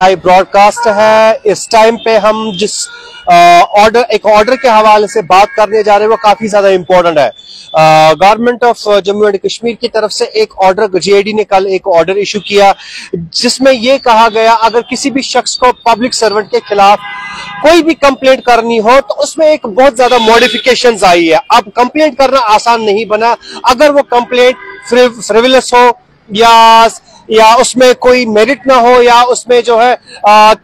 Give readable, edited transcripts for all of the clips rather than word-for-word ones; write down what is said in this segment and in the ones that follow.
Live broadcast है। इस time पे हम जिस एक ऑर्डर के हवाले से बात करने जा रहे हैं वो काफी ज्यादा इंपॉर्टेंट है। Government of Jammu and Kashmir की तरफ से एक ऑर्डर जेएडी ने कल एक ऑर्डर इशू किया जिसमें यह कहा गया अगर किसी भी शख्स को पब्लिक सर्वेंट के खिलाफ कोई भी कंप्लेंट करनी हो तो उसमें एक बहुत ज्यादा मॉडिफिकेशंस आई है। अब कंप्लेंट करना आसान नहीं बना। अगर वो कंप्लेंट फ्रिवलेस हो या उसमें कोई मेरिट ना हो या उसमें जो है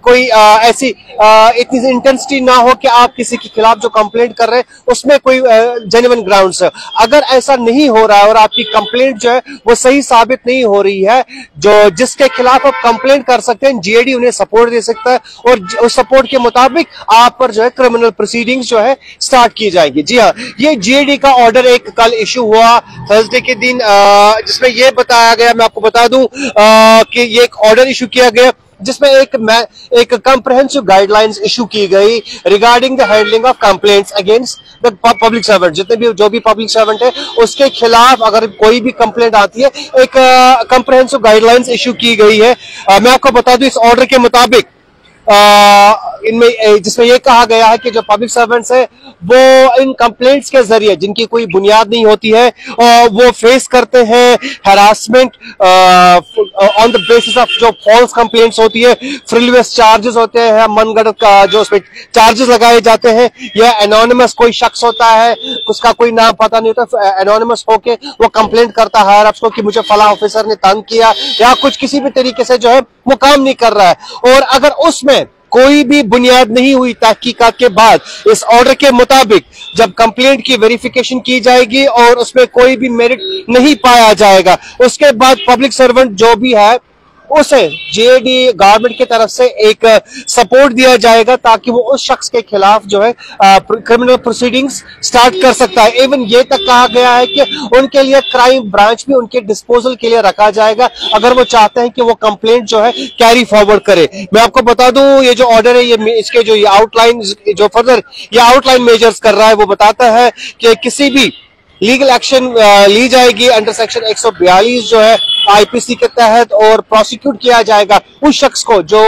कोई ऐसी इतनी इंटेंसिटी ना हो कि आप किसी के खिलाफ जो कंप्लेंट कर रहे हैं उसमें कोई जेन्युइन ग्राउंड्स है। अगर ऐसा नहीं हो रहा है और आपकी कंप्लेंट जो है वो सही साबित नहीं हो रही है, जो जिसके खिलाफ आप कंप्लेंट कर सकते हैं, जेएडी उन्हें सपोर्ट दे सकता है और उस सपोर्ट के मुताबिक आप पर जो है क्रिमिनल प्रोसीडिंग्स जो है स्टार्ट की जाएगी। जी हाँ, ये जेएडी का ऑर्डर एक कल इशू हुआ थर्सडे के दिन, जिसमें यह बताया गया, मैं आपको बता दूं कि ये एक ऑर्डर इशू किया गया जिसमें एक कॉम्प्रिहेंसिव गाइडलाइंस इशू की गई regarding the handling of complaints against the public servant. जितने भी जो भी पब्लिक सर्वेंट है उसके खिलाफ अगर कोई भी कंप्लेंट आती है एक कॉम्प्रिहेंसिव गाइडलाइंस इशू की गई है। मैं आपको बता दूं इस ऑर्डर के मुताबिक इनमें जिसमें यह कहा गया है कि जो पब्लिक सर्वेंट्स है वो इन कंप्लेंट्स के जरिए जिनकी कोई बुनियाद नहीं होती है वो फेस करते हैं harassment on the basis of जो फॉल्स कंप्लेंट्स होती है, फ्रिवलेस चार्जेस होते हैं, मनगढ़ंत का जो उसमें चार्जेस लगाए जाते हैं, या एनोनिमस कोई शख्स होता है उसका कोई नाम पता नहीं होता, एनोनिमस होके वो कंप्लेंट करता है आपको कि मुझे फला ऑफिसर ने तंग किया या कुछ किसी भी तरीके से जो है वो काम नहीं कर रहा है। और अगर उसमें कोई भी बुनियाद नहीं हुई तहकीकात के बाद इस ऑर्डर के मुताबिक जब कंप्लेंट की वेरिफिकेशन की जाएगी और उसमें कोई भी मेरिट नहीं पाया जाएगा, उसके बाद पब्लिक सर्वेंट जो भी है उसे जेएडी गवर्नमेंट की तरफ से एक सपोर्ट दिया जाएगा ताकि वो उस शख्स के खिलाफ जो है क्रिमिनल प्रोसीडिंग्स स्टार्ट कर सकता है। इवन ये तक कहा गया है कि उनके लिए क्राइम ब्रांच भी उनके डिस्पोजल के लिए रखा जाएगा अगर वो चाहते हैं कि वो कंप्लेंट जो है कैरी फॉरवर्ड करे। मैं आपको बता दूं ये जो ऑर्डर है ये इसके जो ये आउटलाइन जो फर्दर ये आउटलाइन मेजर्स कर रहा है वो बताता है कि किसी भी लीगल एक्शन ली जाएगी अंडर सेक्शन 142 जो है आईपीसी के तहत और प्रोसिक्यूट किया जाएगा उस शख्स को जो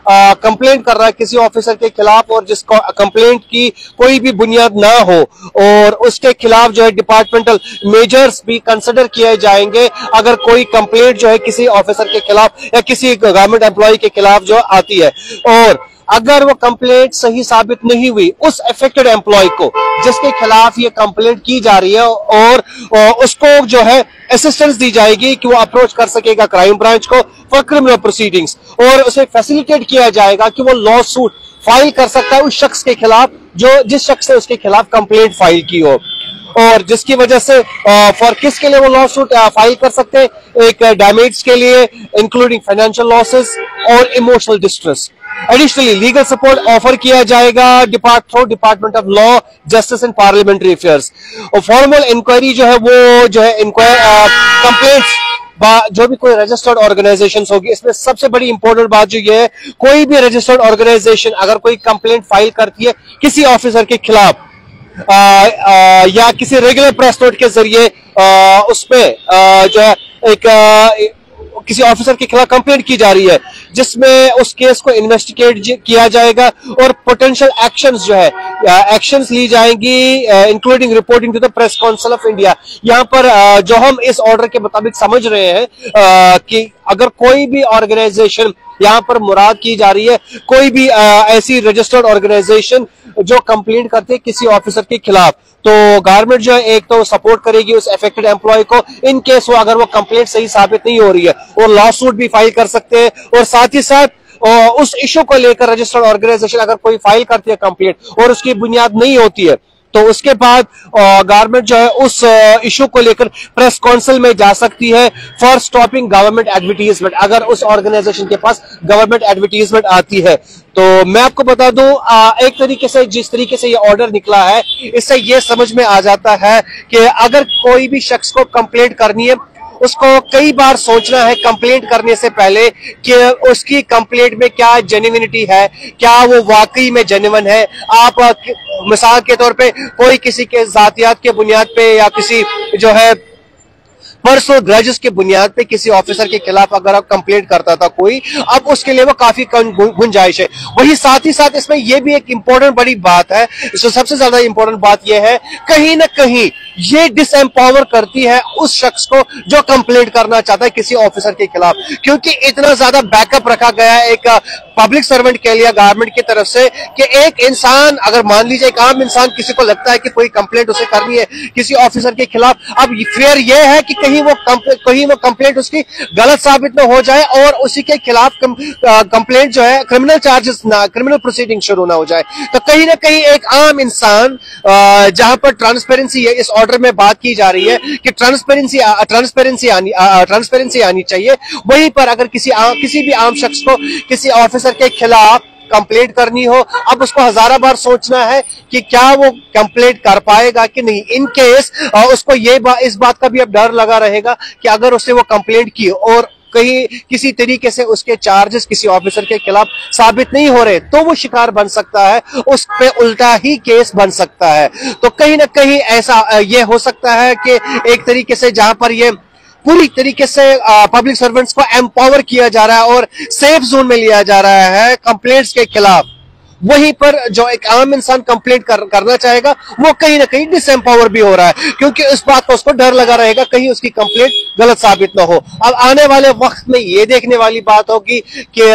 कंप्लेंट कर रहा है किसी ऑफिसर के खिलाफ और जिसको कंप्लेंट की कोई भी बुनियाद ना हो, और उसके खिलाफ जो है डिपार्टमेंटल मेजर्स भी कंसिडर किए जाएंगे अगर कोई कंप्लेंट जो है किसी ऑफिसर के खिलाफ या किसी गवर्नमेंट एम्प्लॉय के खिलाफ जो आती है और अगर वो कंप्लेंट सही साबित नहीं हुई उस अफेक्टेड एम्प्लॉय को जिसके खिलाफ ये कंप्लेंट की जा रही है और उसको जो है असिस्टेंस दी जाएगी कि वो अप्रोच कर सकेगा क्राइम ब्रांच को फॉर क्रिमिनल प्रोसीडिंग्स, और उसे फैसिलिटेट किया जाएगा कि वो लॉ सूट फाइल कर सकता है उस शख्स के खिलाफ जो जिस शख्स ने उसके खिलाफ कंप्लेंट फाइल की हो और जिसकी वजह से फॉर किसके लिए वो लॉ सूट फाइल कर सकते हैं, एक डैमेज के लिए इंक्लूडिंग फाइनेंशियल लॉसेस और emotional distress. Additionally legal support offer किया जाएगा through department of law, justice and parliamentary affairs. और फॉर्मल इंक्वायरी जो है वो जो है कंप्लेंट्स जो भी कोई रजिस्टर्ड ऑर्गेनाइजेशन होगी, इसमें सबसे बड़ी इंपॉर्टेंट बात जो ये है कोई भी रजिस्टर्ड ऑर्गेनाइजेशन अगर कोई कंप्लेंट फाइल करती है किसी ऑफिसर के खिलाफ या किसी रेगुलर प्रेस नोट के जरिए उसमें जो है एक किसी ऑफिसर के खिलाफ कंप्लेंट की जा रही है जिसमें उस केस को इन्वेस्टिगेट किया जाएगा और पोटेंशियल एक्शंस जो है एक्शंस ली जाएंगी including reporting to the Press Council of India. यहाँ पर जो हम इस ऑर्डर के मुताबिक समझ रहे हैं कि अगर कोई भी ऑर्गेनाइजेशन यहाँ पर मुराद की जा रही है कोई भी ऐसी रजिस्टर्ड ऑर्गेनाइजेशन जो कंप्लेंट करती है किसी ऑफिसर के खिलाफ, तो गवर्नमेंट जो है एक तो सपोर्ट करेगी उस अफेक्टेड एम्प्लॉय को इन केस वो अगर वो कंप्लेंट सही साबित नहीं हो रही है वो लॉ सूट भी फाइल कर सकते हैं। और साथ ही साथ उस इशू को लेकर रजिस्टर्ड ऑर्गेनाइजेशन अगर कोई फाइल करती है कंप्लेंट और उसकी बुनियाद नहीं होती है तो उसके बाद गवर्नमेंट जो है उस इशू को लेकर प्रेस काउंसिल में जा सकती है फॉर स्टॉपिंग गवर्नमेंट एडवर्टीजमेंट अगर उस ऑर्गेनाइजेशन के पास गवर्नमेंट एडवर्टीजमेंट आती है। तो मैं आपको बता दूं एक तरीके से जिस तरीके से ये ऑर्डर निकला है इससे ये समझ में आ जाता है कि अगर कोई भी शख्स को कंप्लेंट करनी है उसको कई बार सोचना है कंप्लेंट करने से पहले कि उसकी कंप्लेंट में क्या जेन्युइनिटी है, क्या वो वाकई में जेन्युइन है। आप मिसाल के तौर पे कोई किसी के जातियात के बुनियाद पे या किसी जो है पर्सनल ग्रजेस की बुनियाद पे किसी ऑफिसर के खिलाफ अगर आप कंप्लेंट करता था कोई, अब उसके लिए वो काफी गुंजाइश है। वही साथ ही साथ इसमें यह भी एक इंपॉर्टेंट बड़ी बात है, इसमें सबसे ज्यादा इंपॉर्टेंट बात यह है, कहीं ना कहीं ये डिसएम्पावर करती है उस शख्स को जो कंप्लेंट करना चाहता है किसी ऑफिसर के खिलाफ, क्योंकि इतना ज्यादा बैकअप रखा गया है एक पब्लिक सर्वेंट के लिए गवर्नमेंट की तरफ से कि एक इंसान, अगर मान लीजिए एक आम इंसान किसी को लगता है कि कोई कंप्लेंट उसे करनी है किसी ऑफिसर के खिलाफ, अब फिर यह है कि कहीं वो कंप्लेंट उसकी गलत साबित न हो जाए और उसी के खिलाफ कंप्लेंट जो है क्रिमिनल प्रोसीडिंग शुरू ना हो जाए। तो कहीं ना कहीं एक आम इंसान, जहां पर ट्रांसपेरेंसी है, इस ऑर्डर में बात की जा रही है कि ट्रांसपेरेंसी आनी चाहिए, वहीं पर अगर किसी भी आम शख्स को किसी ऑफिसर के खिलाफ कंप्लेंट करनी हो, अब उसको हजारों बार सोचना है कि क्या वो कंप्लेंट कर पाएगा कि नहीं। इन केस उसको इस बात का भी अब डर लगा रहेगा कि अगर उसने वो कंप्लेंट की और कहीं किसी तरीके से उसके चार्जेस किसी ऑफिसर के खिलाफ साबित नहीं हो रहे, तो वो शिकार बन सकता है, उस पे उल्टा ही केस बन सकता है। तो कहीं ना कहीं ऐसा ये हो सकता है कि एक तरीके से जहां पर ये पूरी तरीके से पब्लिक सर्वेंट्स को एम्पावर किया जा रहा है और सेफ जोन में लिया जा रहा है कंप्लेंट्स के खिलाफ, वहीं पर जो एक आम इंसान कंप्लेंट करना चाहेगा वो कहीं ना कहीं डिसएम्पावर भी हो रहा है, क्योंकि इस बात का उसको डर लगा रहेगा कहीं उसकी कंप्लेंट गलत साबित ना हो। अब आने वाले वक्त में ये देखने वाली बात होगी कि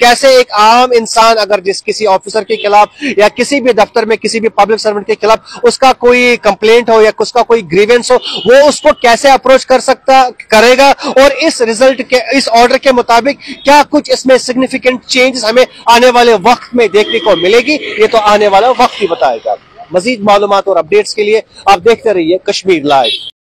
कैसे एक आम इंसान अगर किसी ऑफिसर के खिलाफ या किसी भी दफ्तर में किसी भी पब्लिक सर्वेंट के खिलाफ उसका कोई कंप्लेंट हो या उसका कोई ग्रीवेंस हो, वो उसको कैसे अप्रोच करेगा और इस ऑर्डर के मुताबिक क्या कुछ इसमें सिग्निफिकेंट चेंजेस हमें आने वाले वक्त में देखने को मिलेगी, ये तो आने वाला वक्त ही बताएगा। मजीद मालूमात और अपडेट्स के लिए आप देखते रहिए कश्मीर लाइव।